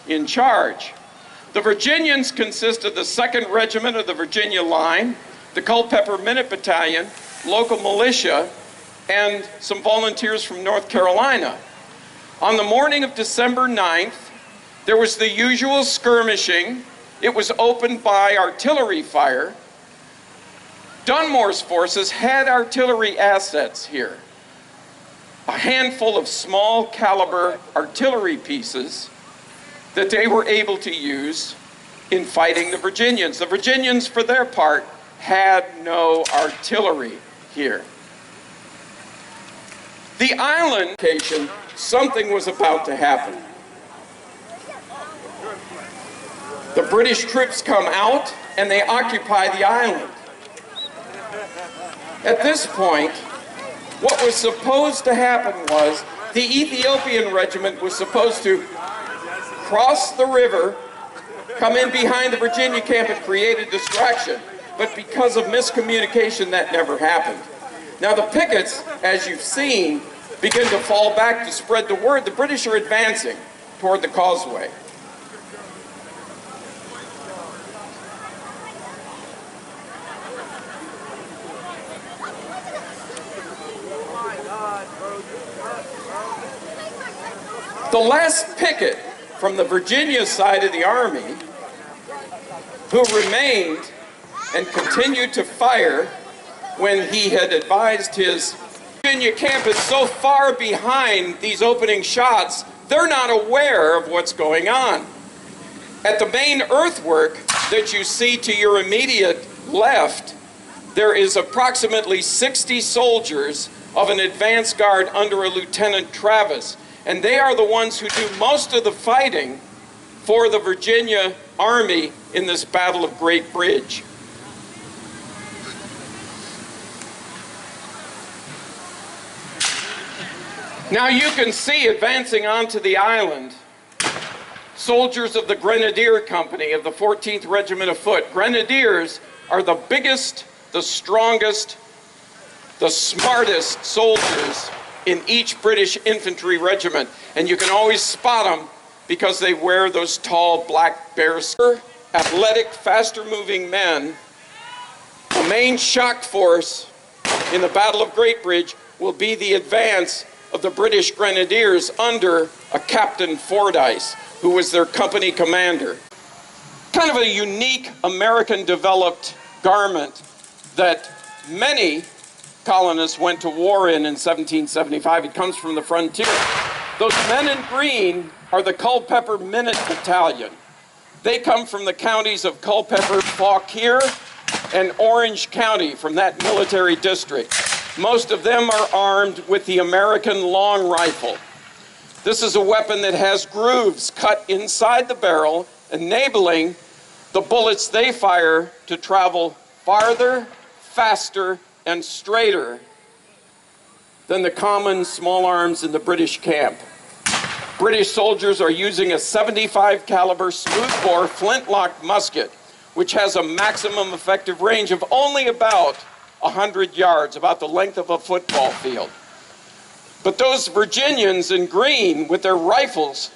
in charge. The Virginians consist of the 2nd Regiment of the Virginia Line, the Culpeper Minute Battalion, local militia, and some volunteers from North Carolina. On the morning of December 9th, there was the usual skirmishing. It was opened by artillery fire. Dunmore's forces had artillery assets here. A handful of small caliber artillery pieces that they were able to use in fighting the Virginians. The Virginians, for their part, had no artillery here. The island location, something was about to happen. The British troops come out and they occupy the island. At this point, what was supposed to happen was the Ethiopian regiment was supposed to cross the river, come in behind the Virginia camp and create a distraction. But because of miscommunication, that never happened. Now the pickets, as you've seen, begin to fall back to spread the word. The British are advancing toward the causeway. The last picket from the Virginia side of the Army, who remained and continued to fire when he had advised his Virginia camp is so far behind these opening shots, they're not aware of what's going on. At the main earthwork that you see to your immediate left, there is approximately 60 soldiers of an advance guard under a Lieutenant Travis. And they are the ones who do most of the fighting for the Virginia Army in this Battle of Great Bridge. Now you can see advancing onto the island soldiers of the Grenadier Company of the 14th Regiment of Foot. Grenadiers are the biggest, the strongest, the smartest soldiers in each British infantry regiment, and you can always spot them because they wear those tall black bearskin. Athletic, faster-moving men. The main shock force in the Battle of Great Bridge will be the advance of the British Grenadiers under a Captain Fordyce, who was their company commander. Kind of a unique American-developed garment that many colonists went to war in 1775. It comes from the frontier. Those men in green are the Culpeper Minute Battalion. They come from the counties of Culpeper, Fauquier, and Orange County, from that military district. Most of them are armed with the American long rifle. This is a weapon that has grooves cut inside the barrel, enabling the bullets they fire to travel farther, faster, and straighter than the common small arms in the British camp. British soldiers are using a 75 caliber smoothbore flintlock musket, which has a maximum effective range of only about 100 yards, about the length of a football field. But those Virginians in green with their rifles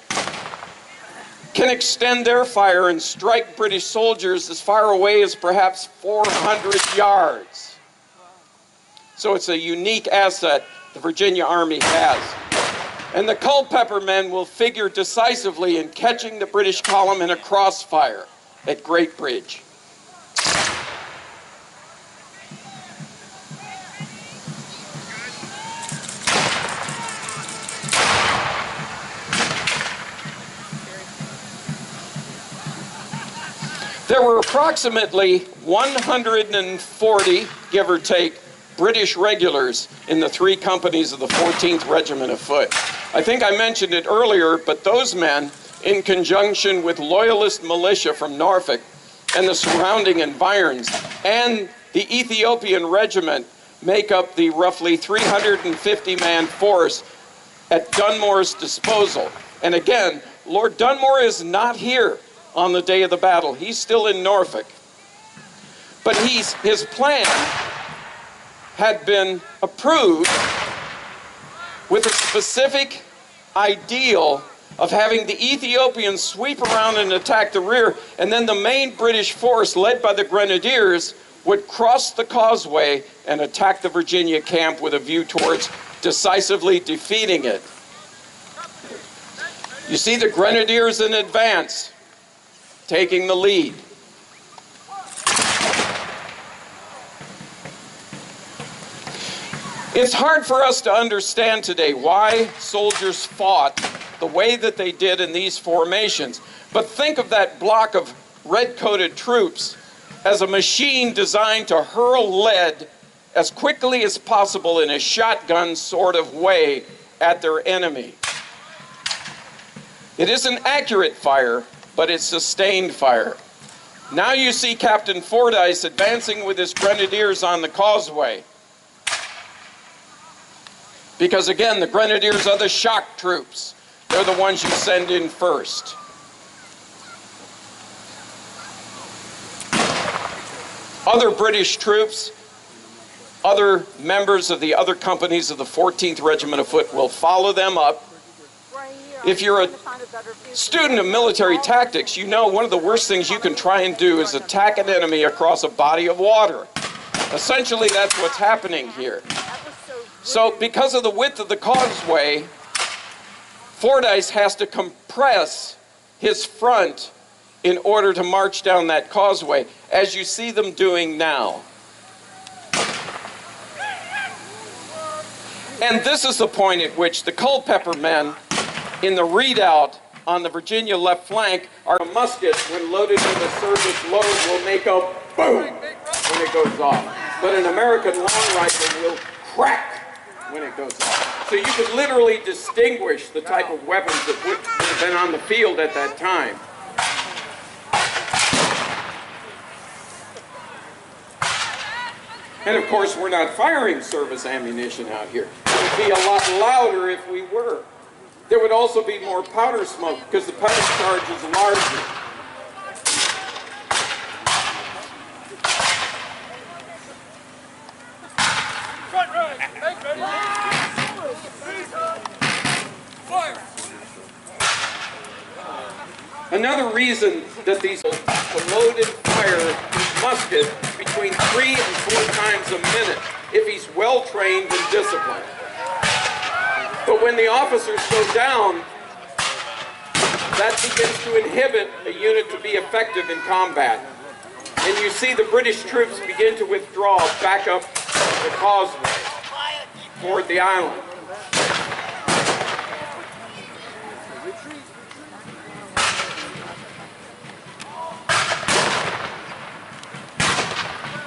can extend their fire and strike British soldiers as far away as perhaps 400 yards. So it's a unique asset the Virginia Army has. And the Culpeper men will figure decisively in catching the British column in a crossfire at Great Bridge. There were approximately 140, give or take, British regulars in the 3 companies of the 14th Regiment of Foot. I think I mentioned it earlier, but those men, in conjunction with loyalist militia from Norfolk and the surrounding environs, and the Ethiopian regiment, make up the roughly 350-man force at Dunmore's disposal. And again, Lord Dunmore is not here on the day of the battle. He's still in Norfolk. But his plan had been approved with a specific ideal of having the Ethiopians sweep around and attack the rear, and then the main British force, led by the Grenadiers, would cross the causeway and attack the Virginia camp with a view towards decisively defeating it. You see the Grenadiers in advance, taking the lead. It's hard for us to understand today why soldiers fought the way that they did in these formations. But think of that block of red-coated troops as a machine designed to hurl lead as quickly as possible in a shotgun sort of way at their enemy. It isn't accurate fire, but it's sustained fire. Now you see Captain Fordyce advancing with his grenadiers on the causeway. Because again, the grenadiers are the shock troops. They're the ones you send in first. Other British troops, other members of the other companies of the 14th Regiment of Foot will follow them up. If you're a student of military tactics, you know one of the worst things you can try and do is attack an enemy across a body of water. Essentially, that's what's happening here. So because of the width of the causeway, Fordyce has to compress his front in order to march down that causeway, as you see them doing now. And this is the point at which the Culpeper men in the redoubt on the Virginia left flank, our musket, when loaded with a service load, will make a boom when it goes off. But an American long rifle will crack when it goes off. So you could literally distinguish the type of weapons that would have been on the field at that time. And of course, we're not firing service ammunition out here. It would be a lot louder if we were. There would also be more powder smoke because the powder charge is larger. Another reason that these load and fire his musket between 3 and 4 times a minute if he's well trained and disciplined. But when the officers go down, that begins to inhibit a unit to be effective in combat. And you see the British troops begin to withdraw back up the causeway toward the island.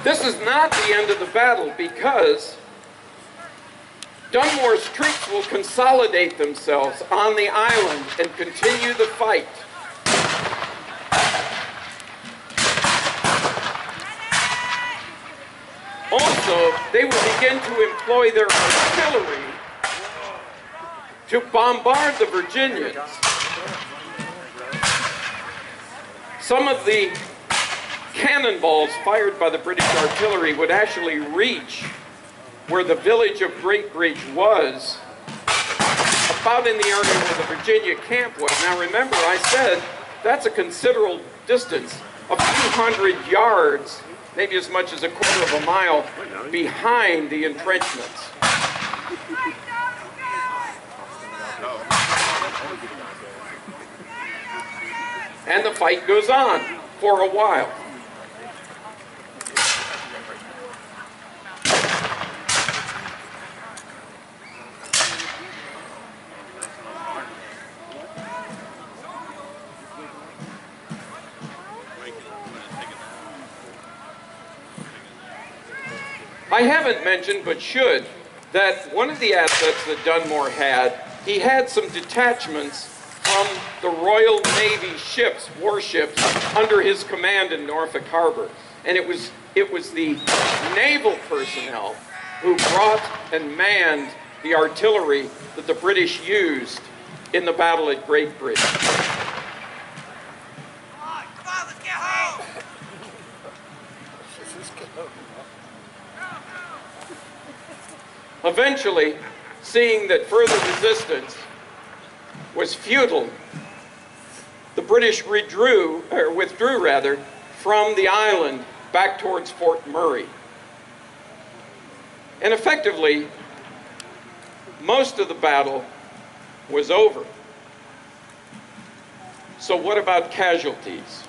This is not the end of the battle because Dunmore's troops will consolidate themselves on the island and continue the fight. Also, they will begin to employ their artillery to bombard the Virginians. Some of the cannonballs fired by the British artillery would actually reach where the village of Great Bridge was, about in the area where the Virginia camp was. Now remember, I said that's a considerable distance, a few hundred yards, maybe as much as a quarter of a mile behind the entrenchments. And the fight goes on for a while. I haven't mentioned, but should, that one of the assets that Dunmore had, he had some detachments from the Royal Navy ships, warships, under his command in Norfolk Harbor. And it was the naval personnel who brought and manned the artillery that the British used in the battle at Great Bridge. Eventually, seeing that further resistance was futile. The British withdrew from the island back towards Fort Murray. And effectively, most of the battle was over. So what about casualties?